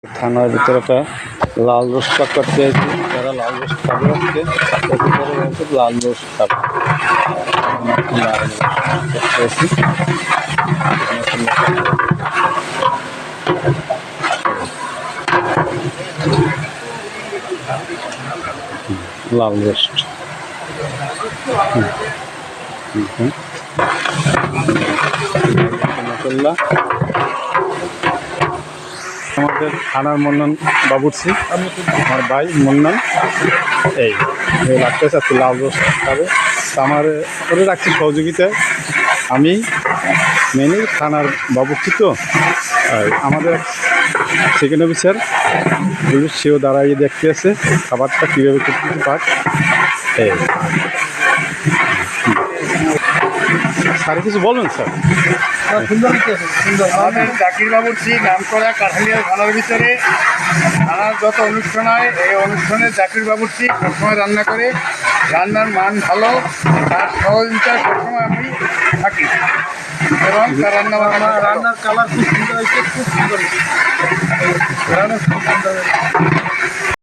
থানার ভিতরে একটা লাল রোস্ট পাক করতে হয়েছে। যারা লাল রোস্ট খাবে আজকে তাদের ভিতরে বলছে লাল রোস্ট খাবে। লাল রোস্ট করতে হয়েছে। লাল রোস্ট মশলা আমাদের থানার মন্নন বাবুর্চি আমার ভাই মন্নন এই লাগতেছে আজকে লাল রোস্ট খাবে। আমার করে রাখছি সহযোগিতায় আমি মেনে থানার বাবুর্চি তো আমাদের সেকেন্ড অফিসার সেও দাঁড়াইয়ে দেখতে আছে খাবারটা কীভাবে করতে পাক। এই স্যার কিছু বলবেন স্যার? আমাদের জাকির বাবুর্চি নাম করা কাঠালিয়া থানার ভিতরে থানার যত অনুষ্ঠান হয় এই অনুষ্ঠানে জাকির বাবুর্চি সবসময় রান্না করে। রান্নার মান ভালো, তার সহযোগিতায় সবসময় আমি থাকি এবং তার রান্নার কালার খুব সুন্দর হয়েছে, খুব সুন্দর হয়েছে।